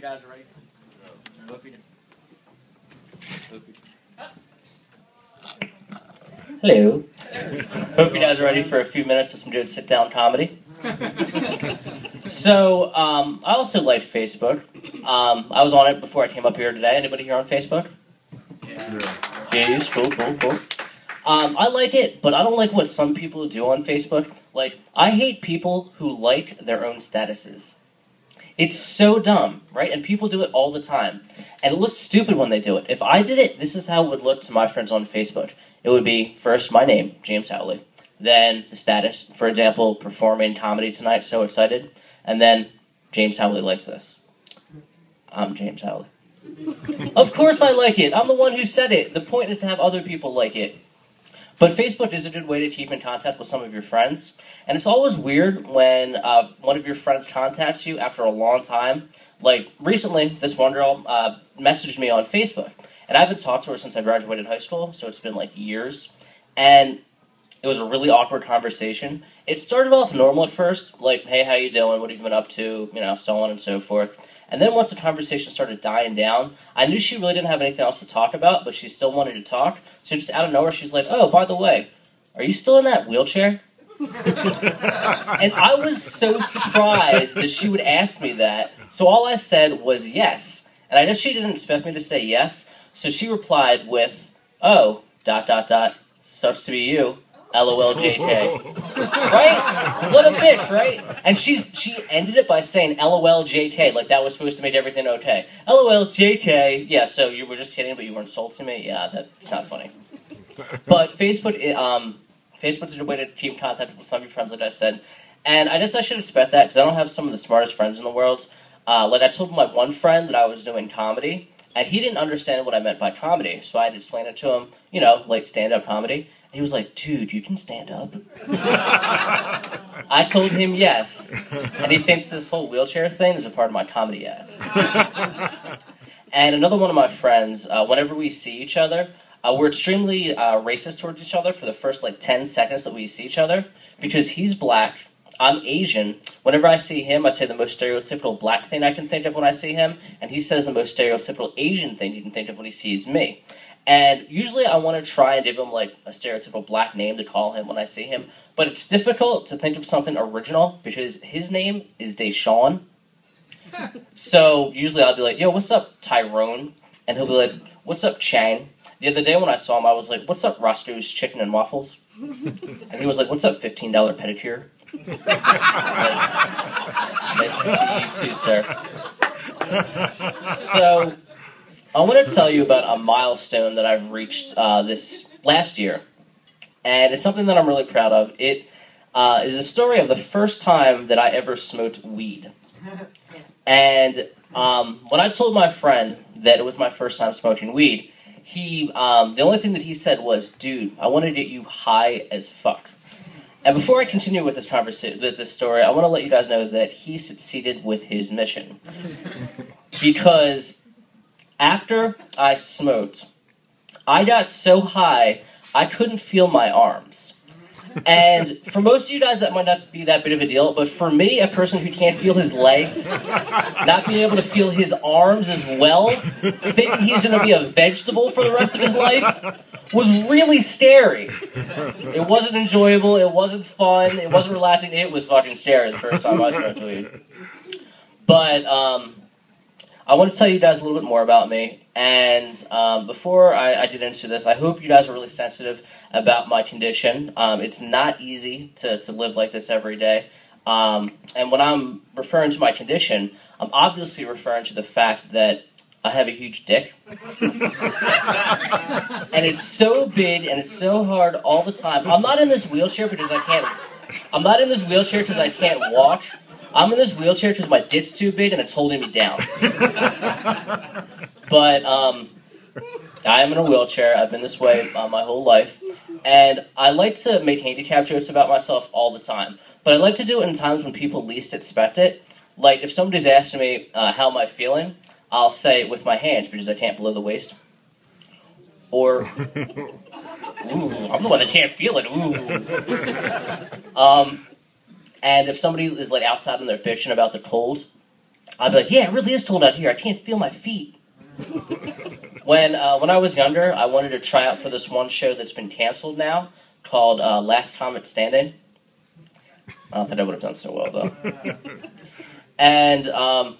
guys are ready. Hello. Hope you guys are ready for a few minutes of some good sit-down comedy. So, I also like Facebook. I was on it before I came up here today. Anybody here on Facebook? Yeah. Jeez, cool. I like it, but I don't like what some people do on Facebook. Like, I hate people who like their own statuses. It's so dumb, right? And people do it all the time. And it looks stupid when they do it. If I did it, this is how it would look to my friends on Facebook. It would be, first, my name, James Howley. Then, the status, for example, performing comedy tonight, so excited. And then, James Howley likes this. I'm James Howley. Of course I like it. I'm the one who said it. The point is to have other people like it. But Facebook is a good way to keep in contact with some of your friends. And it's always weird when one of your friends contacts you after a long time. Like, recently, this one girl messaged me on Facebook. And I haven't talked to her since I graduated high school, so it's been like years. And it was a really awkward conversation. It started off normal at first, like, hey, how you doing? What have you been up to? You know, so on and so forth. And then once the conversation started dying down, I knew she really didn't have anything else to talk about, but she still wanted to talk. So just out of nowhere, she's like, oh, by the way, are you still in that wheelchair? And I was so surprised that she would ask me that. So all I said was yes. And I guess she didn't expect me to say yes. So she replied with, oh, ... sucks to be you. LOL JK. Right? What a bitch, right? And she ended it by saying LOL JK, like that was supposed to make everything okay. LOL JK. Yeah, so you were just kidding, but you were insulting me? Yeah, that's not funny. But Facebook, Facebook's a good way to keep in contact with some of your friends, like I said. And I guess I should expect that, because I don't have some of the smartest friends in the world. Like I told my one friend that I was doing comedy, and he didn't understand what I meant by comedy, so I had to explain it to him, you know, like stand-up comedy. He was like, dude, you can stand up? I told him yes. And he thinks this whole wheelchair thing is a part of my comedy act. And another one of my friends, whenever we see each other, we're extremely racist towards each other for the first, like, 10 seconds that we see each other. Because he's black, I'm Asian. Whenever I see him, I say the most stereotypical black thing I can think of when I see him. And he says the most stereotypical Asian thing he can think of when he sees me. And usually I want to try and give him, like, a stereotypical black name to call him when I see him. But it's difficult to think of something original because his name is Deshaun. So usually I'll be like, yo, what's up, Tyrone? And he'll be like, what's up, Chang? The other day when I saw him, I was like, what's up, Roscoe's Chicken and Waffles? And he was like, what's up, $15 pedicure? Like, nice to see you too, sir. So I want to tell you about a milestone that I've reached this last year, and it's something that I'm really proud of. It is a story of the first time that I ever smoked weed. And when I told my friend that it was my first time smoking weed, the only thing that he said was, dude, I want to get you high as fuck. And before I continue with this story, I want to let you guys know that he succeeded with his mission. Because after I smoked, I got so high, I couldn't feel my arms. And for most of you guys, that might not be that big of a deal, but for me, a person who can't feel his legs, not being able to feel his arms as well, thinking he's going to be a vegetable for the rest of his life, was really scary. It wasn't enjoyable, it wasn't fun, it wasn't relaxing, it was fucking scary the first time I smoked weed. But, I want to tell you guys a little bit more about me, and before I get into this, I hope you guys are really sensitive about my condition. It's not easy to live like this every day, and when I'm referring to my condition, I'm obviously referring to the fact that I have a huge dick, and it's so big and it's so hard all the time. I'm not in this wheelchair because I can't walk. I'm in this wheelchair because my dick's too big and it's holding me down. But I am in a wheelchair. I've been this way my whole life. And I like to make handicap jokes about myself all the time. But I like to do it in times when people least expect it. Like if somebody's asking me how am I feeling, I'll say with my hands because I can't below the waist. Or, ooh, I'm the one that can't feel it. Ooh. And if somebody is like outside and they're bitching about the cold, I'd be like, yeah, it really is cold out here. I can't feel my feet. When I was younger, I wanted to try out for this one show that's been canceled now called Last Comet Standing. I don't think I would have done so well, though. And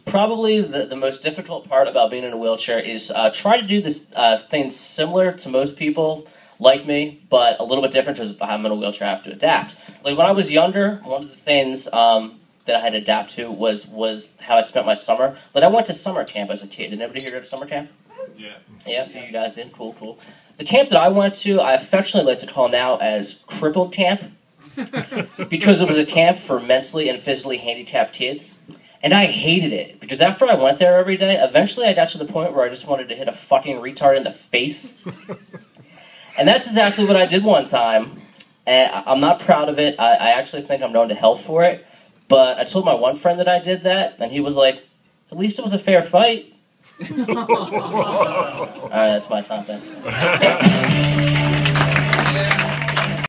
probably the most difficult part about being in a wheelchair is try to do this things similar to most people like me, but a little bit different because I'm in a wheelchair, I have to adapt. Like when I was younger, one of the things that I had to adapt to was how I spent my summer. Like I went to summer camp as a kid. Did anybody here go to summer camp? Yeah. Yeah, a few of you guys did. Cool, cool. The camp that I went to, I affectionately like to call now as crippled camp because it was a camp for mentally and physically handicapped kids. And I hated it, because after I went there every day, eventually I got to the point where I just wanted to hit a fucking retard in the face. And that's exactly what I did one time. And I'm not proud of it. I actually think I'm going to hell for it. But I told my one friend that I did that, and he was like, at least it was a fair fight. Alright, that's my time then.